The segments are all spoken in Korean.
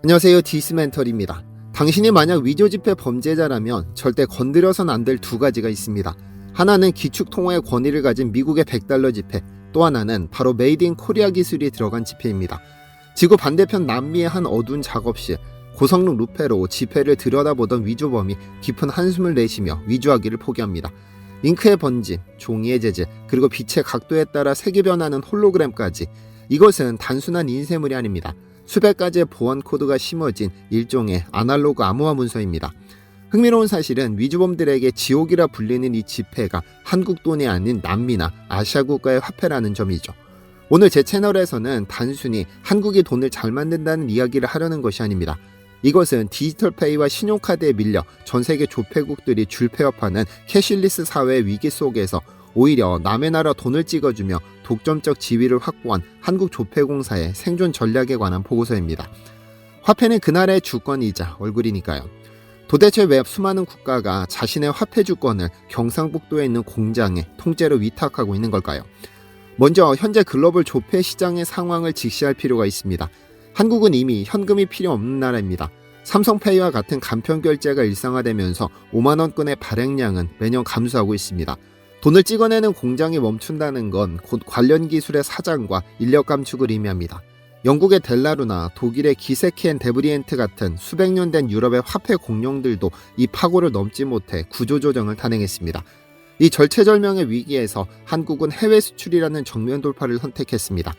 안녕하세요, 디스멘털입니다. 당신이 만약 위조지폐 범죄자라면 절대 건드려선 안 될 두 가지가 있습니다. 하나는 기축통화의 권위를 가진 미국의 $100 지폐, 또 하나는 바로 메이드 인 코리아 기술이 들어간 지폐입니다. 지구 반대편 남미의 한 어두운 작업실, 고성능 루페로 지폐를 들여다보던 위조범이 깊은 한숨을 내쉬며 위조하기를 포기합니다. 잉크의 번짐, 종이의 재질, 그리고 빛의 각도에 따라 색이 변하는 홀로그램까지, 이것은 단순한 인쇄물이 아닙니다. 수백 가지의 보안 코드가 심어진 일종의 아날로그 암호화 문서입니다. 흥미로운 사실은 위조범들에게 지옥이라 불리는 이 지폐가 한국 돈이 아닌 남미나 아시아 국가의 화폐라는 점이죠. 오늘 제 채널에서는 단순히 한국이 돈을 잘 만든다는 이야기를 하려는 것이 아닙니다. 이것은 디지털페이와 신용카드에 밀려 전 세계 조폐국들이 줄폐업하는 캐시리스 사회의 위기 속에서 오히려 남의 나라 돈을 찍어주며 독점적 지위를 확보한 한국조폐공사의 생존 전략에 관한 보고서입니다. 화폐는 그 나라의 주권이자 얼굴이니까요. 도대체 왜 수많은 국가가 자신의 화폐 주권을 경상북도에 있는 공장에 통째로 위탁하고 있는 걸까요? 먼저 현재 글로벌 조폐 시장의 상황을 직시할 필요가 있습니다. 한국은 이미 현금이 필요 없는 나라입니다. 삼성페이와 같은 간편 결제가 일상화되면서 5만원권의 발행량은 매년 감소하고 있습니다. 돈을 찍어내는 공장이 멈춘다는 건 곧 관련 기술의 사장과 인력 감축을 의미합니다. 영국의 델라루나 독일의 기세키 앤 데브리엔트 같은 수백 년 된 유럽의 화폐 공룡들도 이 파고를 넘지 못해 구조조정을 단행했습니다. 이 절체절명의 위기에서 한국은 해외 수출이라는 정면 돌파를 선택했습니다.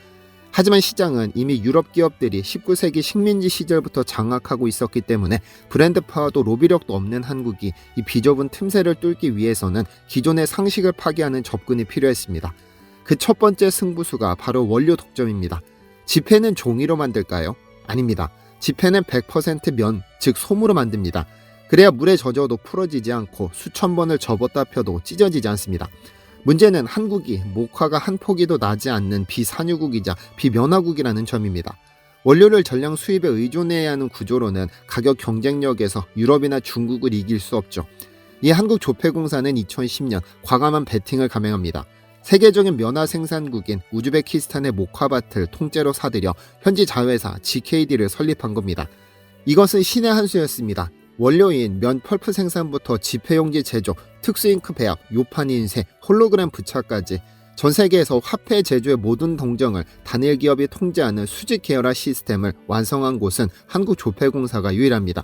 하지만 시장은 이미 유럽 기업들이 19세기 식민지 시절부터 장악하고 있었기 때문에 브랜드 파워도 로비력도 없는 한국이 이 비좁은 틈새를 뚫기 위해서는 기존의 상식을 파괴하는 접근이 필요했습니다. 그 첫 번째 승부수가 바로 원료 독점입니다. 지폐는 종이로 만들까요? 아닙니다. 지폐는 100% 면, 즉 솜으로 만듭니다. 그래야 물에 젖어도 풀어지지 않고 수천 번을 접었다 펴도 찢어지지 않습니다. 문제는 한국이 목화가 한 포기도 나지 않는 비산유국이자 비면화국이라는 점입니다. 원료를 전량 수입에 의존해야 하는 구조로는 가격 경쟁력에서 유럽이나 중국을 이길 수 없죠. 이 한국조폐공사는 2010년 과감한 베팅을 감행합니다. 세계적인 면화 생산국인 우즈베키스탄의 목화밭을 통째로 사들여 현지 자회사 GKD를 설립한 겁니다. 이것은 신의 한 수였습니다. 원료인 면 펄프 생산부터 지폐용지 제조, 특수잉크 배합, 요판 인쇄, 홀로그램 부착까지 전 세계에서 화폐 제조의 모든 동정을 단일 기업이 통제하는 수직 계열화 시스템을 완성한 곳은 한국조폐공사가 유일합니다.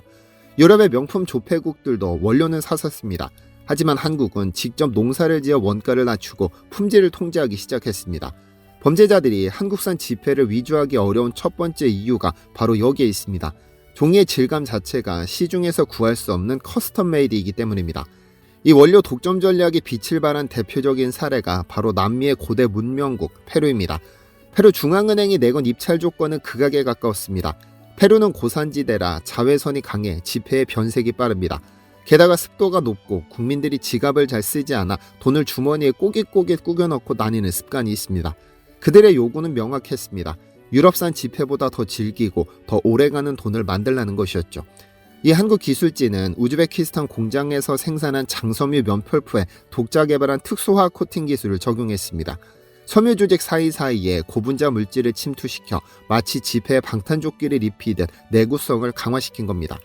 유럽의 명품 조폐국들도 원료는 샀었습니다. 하지만 한국은 직접 농사를 지어 원가를 낮추고 품질을 통제하기 시작했습니다. 범죄자들이 한국산 지폐를 위조하기 어려운 첫 번째 이유가 바로 여기에 있습니다. 종이의 질감 자체가 시중에서 구할 수 없는 커스텀 메이드이기 때문입니다. 이 원료 독점 전략이 빛을 발한 대표적인 사례가 바로 남미의 고대 문명국 페루입니다. 페루 중앙은행이 내건 입찰 조건은 극악에 가까웠습니다. 페루는 고산지대라 자외선이 강해 지폐의 변색이 빠릅니다. 게다가 습도가 높고 국민들이 지갑을 잘 쓰지 않아 돈을 주머니에 꼬깃꼬깃 꾸겨 넣고 다니는 습관이 있습니다. 그들의 요구는 명확했습니다. 유럽산 지폐보다 더 질기고 더 오래가는 돈을 만들라는 것이었죠. 이 한국 기술진은 우즈베키스탄 공장에서 생산한 장섬유 면펄프에 독자 개발한 특수화 코팅 기술을 적용했습니다. 섬유 조직 사이사이에 고분자 물질을 침투시켜 마치 지폐에 방탄조끼를 입히듯 내구성을 강화시킨 겁니다.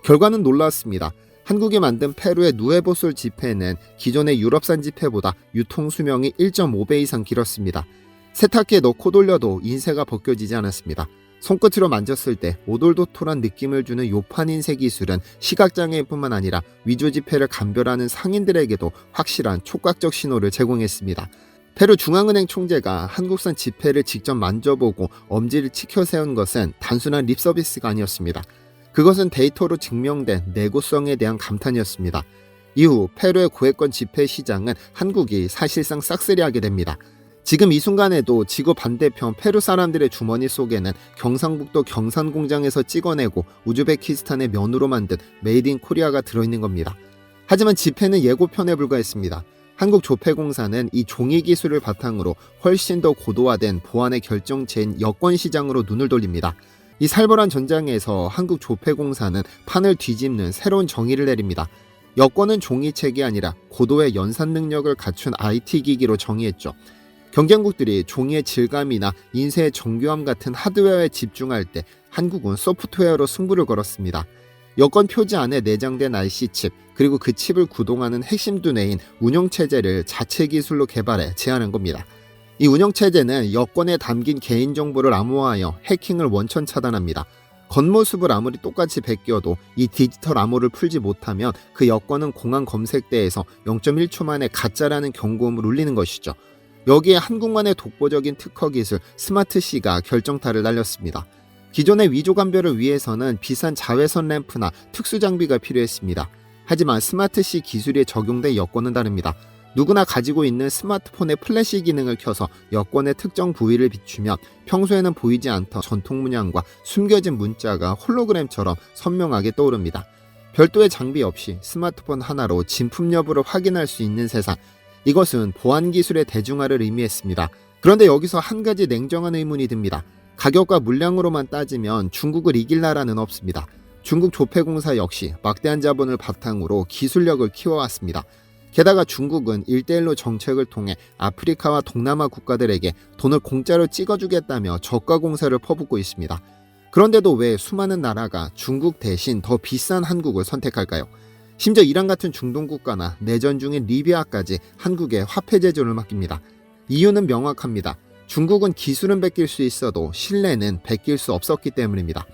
결과는 놀라웠습니다. 한국이 만든 페루의 누에보솔 지폐는 기존의 유럽산 지폐보다 유통수명이 1.5배 이상 길었습니다. 세탁기에 넣고 돌려도 인쇄가 벗겨지지 않았습니다. 손끝으로 만졌을 때 오돌도돌한 느낌을 주는 요판 인쇄 기술은 시각장애인뿐만 아니라 위조지폐를 감별하는 상인들에게도 확실한 촉각적 신호를 제공했습니다. 페루 중앙은행 총재가 한국산 지폐를 직접 만져보고 엄지를 치켜세운 것은 단순한 립서비스가 아니었습니다. 그것은 데이터로 증명된 내구성에 대한 감탄이었습니다. 이후 페루의 고액권 지폐 시장은 한국이 사실상 싹쓸이하게 됩니다. 지금 이 순간에도 지구 반대편 페루 사람들의 주머니 속에는 경상북도 경산공장에서 찍어내고 우즈베키스탄의 면으로 만든 메이드 인 코리아가 들어있는 겁니다. 하지만 지폐는 예고편에 불과했습니다. 한국조폐공사는 이 종이 기술을 바탕으로 훨씬 더 고도화된 보안의 결정체인 여권 시장으로 눈을 돌립니다. 이 살벌한 전장에서 한국조폐공사는 판을 뒤집는 새로운 정의를 내립니다. 여권은 종이책이 아니라 고도의 연산 능력을 갖춘 IT 기기로 정의했죠. 경쟁국들이 종이의 질감이나 인쇄의 정교함 같은 하드웨어에 집중할 때 한국은 소프트웨어로 승부를 걸었습니다. 여권 표지 안에 내장된 IC칩, 그리고 그 칩을 구동하는 핵심 두뇌인 운영체제를 자체 기술로 개발해 제안한 겁니다. 이 운영체제는 여권에 담긴 개인정보를 암호화하여 해킹을 원천 차단합니다. 겉모습을 아무리 똑같이 베껴도 이 디지털 암호를 풀지 못하면 그 여권은 공안 검색대에서 0.1초 만에 가짜라는 경고음을 울리는 것이죠. 여기에 한국만의 독보적인 특허 기술 스마트C가 결정타를 날렸습니다. 기존의 위조 감별을 위해서는 비싼 자외선 램프나 특수 장비가 필요했습니다. 하지만 스마트C 기술에 적용된 여권은 다릅니다. 누구나 가지고 있는 스마트폰의 플래시 기능을 켜서 여권의 특정 부위를 비추면 평소에는 보이지 않던 전통 문양과 숨겨진 문자가 홀로그램처럼 선명하게 떠오릅니다. 별도의 장비 없이 스마트폰 하나로 진품 여부를 확인할 수 있는 세상. 이것은 보안 기술의 대중화를 의미했습니다. 그런데 여기서 한 가지 냉정한 의문이 듭니다. 가격과 물량으로만 따지면 중국을 이길 나라는 없습니다. 중국 조폐공사 역시 막대한 자본을 바탕으로 기술력을 키워왔습니다. 게다가 중국은 1:1로 정책을 통해 아프리카와 동남아 국가들에게 돈을 공짜로 찍어주겠다며 저가 공세를 퍼붓고 있습니다. 그런데도 왜 수많은 나라가 중국 대신 더 비싼 한국을 선택할까요? 심지어 이란 같은 중동 국가나 내전 중인 리비아까지 한국에 화폐 제조를 맡깁니다. 이유는 명확합니다. 중국은 기술은 베낄 수 있어도 신뢰는 베낄 수 없었기 때문입니다.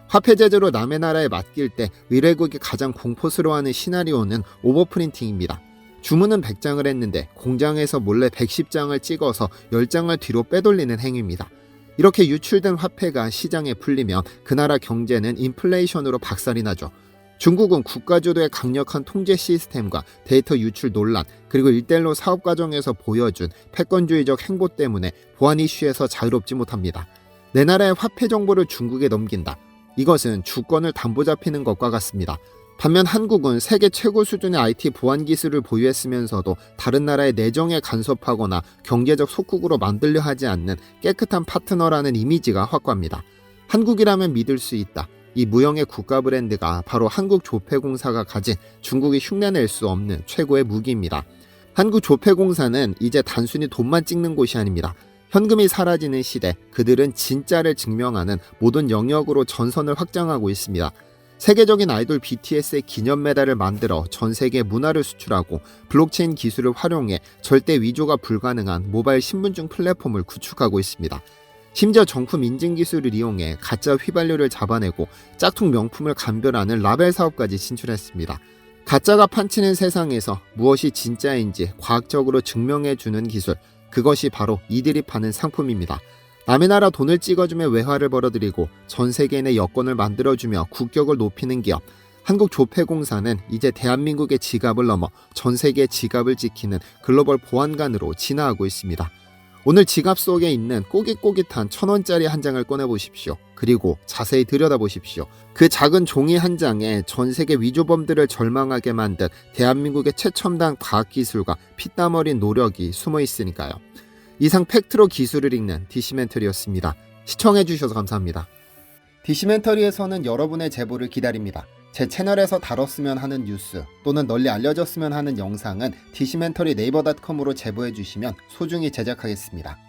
화폐 제조로 남의 나라에 맡길 때 의뢰국이 가장 공포스러워하는 시나리오는 오버프린팅입니다. 주문은 100장을 했는데 공장에서 몰래 110장을 찍어서 10장을 뒤로 빼돌리는 행위입니다. 이렇게 유출된 화폐가 시장에 풀리면 그 나라 경제는 인플레이션으로 박살이 나죠. 중국은 국가주도의 강력한 통제 시스템과 데이터 유출 논란, 그리고 1:1로 사업 과정에서 보여준 패권주의적 행보 때문에 보안 이슈에서 자유롭지 못합니다. 내 나라의 화폐 정보를 중국에 넘긴다. 이것은 주권을 담보 잡히는 것과 같습니다. 반면 한국은 세계 최고 수준의 IT 보안 기술을 보유했으면서도 다른 나라의 내정에 간섭하거나 경제적 속국으로 만들려 하지 않는 깨끗한 파트너라는 이미지가 확고합니다. 한국이라면 믿을 수 있다. 이 무형의 국가 브랜드가 바로 한국조폐공사가 가진 중국이 흉내낼 수 없는 최고의 무기입니다. 한국조폐공사는 이제 단순히 돈만 찍는 곳이 아닙니다. 현금이 사라지는 시대, 그들은 진짜를 증명하는 모든 영역으로 전선을 확장하고 있습니다. 세계적인 아이돌 BTS의 기념 메달을 만들어 전 세계 문화를 수출하고 블록체인 기술을 활용해 절대 위조가 불가능한 모바일 신분증 플랫폼을 구축하고 있습니다. 심지어 정품 인증 기술을 이용해 가짜 휘발유를 잡아내고 짝퉁 명품을 감별하는 라벨 사업까지 진출했습니다. 가짜가 판치는 세상에서 무엇이 진짜인지 과학적으로 증명해주는 기술, 그것이 바로 이들이 파는 상품입니다. 남의 나라 돈을 찍어주며 외화를 벌어들이고 전 세계인의 여권을 만들어주며 국격을 높이는 기업, 한국조폐공사는 이제 대한민국의 지갑을 넘어 전 세계의 지갑을 지키는 글로벌 보안관으로 진화하고 있습니다. 오늘 지갑 속에 있는 꼬깃꼬깃한 1,000원짜리 한 장을 꺼내보십시오. 그리고 자세히 들여다보십시오. 그 작은 종이 한 장에 전 세계 위조범들을 절망하게 만든 대한민국의 최첨단 과학기술과 피땀 어린 노력이 숨어 있으니까요. 이상 팩트로 기술을 읽는 디시멘터리였습니다. 시청해주셔서 감사합니다. 디시멘터리에서는 여러분의 제보를 기다립니다. 제 채널에서 다뤘으면 하는 뉴스 또는 널리 알려졌으면 하는 영상은 디시멘터리 네이버.com으로 제보해주시면 소중히 제작하겠습니다.